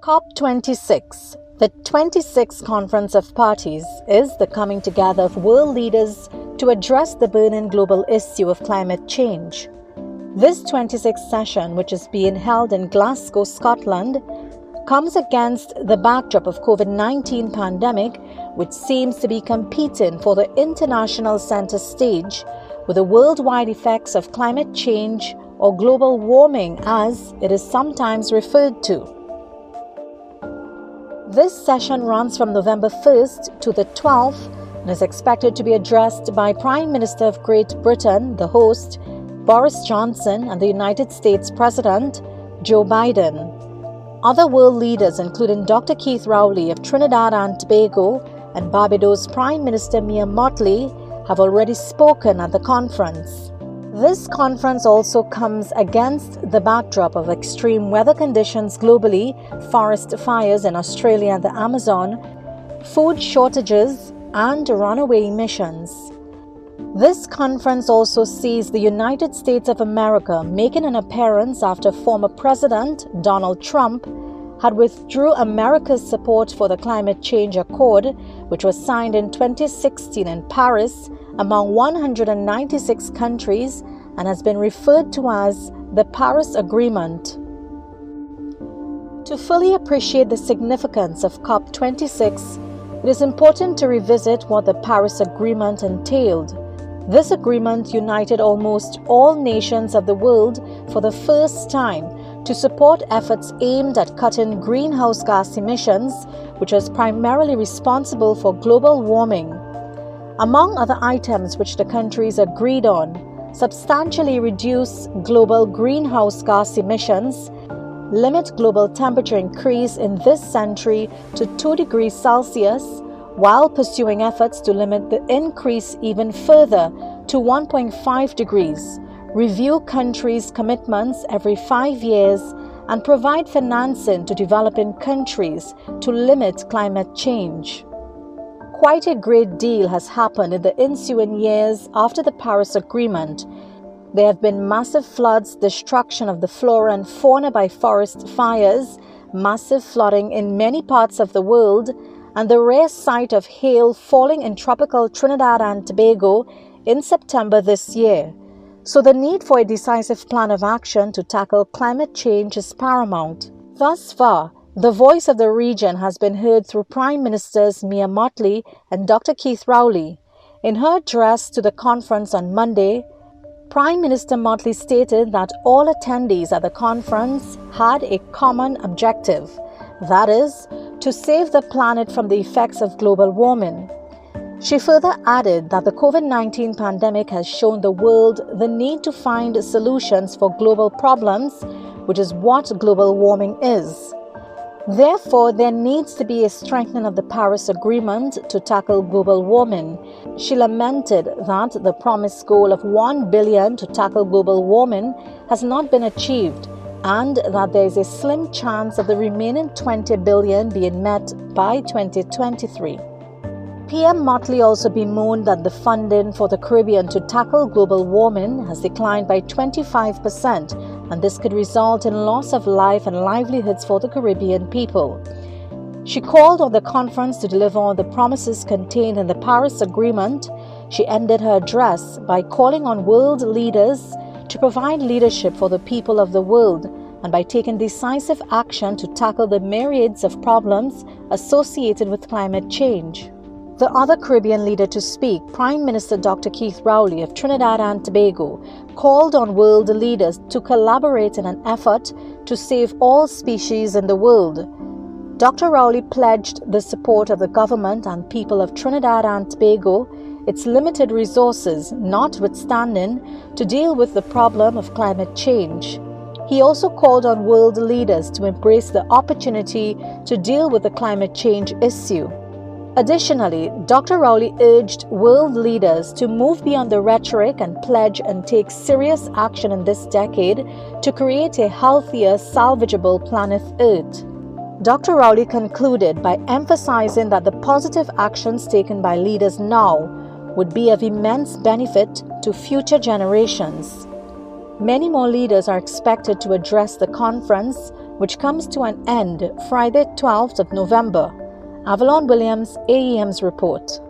COP26, the 26th Conference of Parties, is the coming together of world leaders to address the burning global issue of climate change. This 26th session, which is being held in Glasgow, Scotland, comes against the backdrop of COVID-19 pandemic, which seems to be competing for the international center stage with the worldwide effects of climate change or global warming as it is sometimes referred to. This session runs from November 1st to the 12th and is expected to be addressed by Prime Minister of Great Britain, the host, Boris Johnson, and the United States President, Joe Biden. Other world leaders, including Dr. Keith Rowley of Trinidad and Tobago and Barbados Prime Minister Mijister Mottley, have already spoken at the conference. This conference also comes against the backdrop of extreme weather conditions globally, forest fires in Australia and the Amazon, food shortages, and runaway emissions. This conference also sees the United States of America making an appearance after former President Donald Trump had withdrew America's support for the Climate Change Accord, which was signed in 2016 in Paris among 196 countries and has been referred to as the Paris Agreement. To fully appreciate the significance of COP26, it is important to revisit what the Paris Agreement entailed. This agreement united almost all nations of the world for the first time to support efforts aimed at cutting greenhouse gas emissions, which was primarily responsible for global warming. Among other items which the countries agreed on, substantially reduce global greenhouse gas emissions, limit global temperature increase in this century to 2 degrees Celsius, while pursuing efforts to limit the increase even further to 1.5 degrees, review countries' commitments every 5 years, and provide financing to developing countries to limit climate change. Quite a great deal has happened in the ensuing years after the Paris Agreement. There have been massive floods, destruction of the flora and fauna by forest fires, massive flooding in many parts of the world, and the rare sight of hail falling in tropical Trinidad and Tobago in September this year. So the need for a decisive plan of action to tackle climate change is paramount. Thus far, the voice of the region has been heard through Prime Ministers Mijister Mottley and Dr. Keith Rowley. In her address to the conference on Monday, Prime Minister Mottley stated that all attendees at the conference had a common objective, that is, to save the planet from the effects of global warming. She further added that the COVID-19 pandemic has shown the world the need to find solutions for global problems, which is what global warming is. Therefore, there needs to be a strengthening of the Paris Agreement to tackle global warming. She lamented that the promised goal of 1 billion to tackle global warming has not been achieved, and that there is a slim chance of the remaining 20 billion being met by 2023. PM Mottley also bemoaned that the funding for the Caribbean to tackle global warming has declined by 25%, and this could result in loss of life and livelihoods for the Caribbean people. She called on the conference to deliver on the promises contained in the Paris Agreement. She ended her address by calling on world leaders to provide leadership for the people of the world and by taking decisive action to tackle the myriads of problems associated with climate change. The other Caribbean leader to speak, Prime Minister Dr. Keith Rowley of Trinidad and Tobago, called on world leaders to collaborate in an effort to save all species in the world. Dr. Rowley pledged the support of the government and people of Trinidad and Tobago, its limited resources notwithstanding, to deal with the problem of climate change. He also called on world leaders to embrace the opportunity to deal with the climate change issue. Additionally, Dr. Rowley urged world leaders to move beyond the rhetoric and pledge and take serious action in this decade to create a healthier, salvageable planet Earth. Dr. Rowley concluded by emphasizing that the positive actions taken by leaders now would be of immense benefit to future generations. Many more leaders are expected to address the conference, which comes to an end Friday 12th of November. Avellon Williams, AEM's report.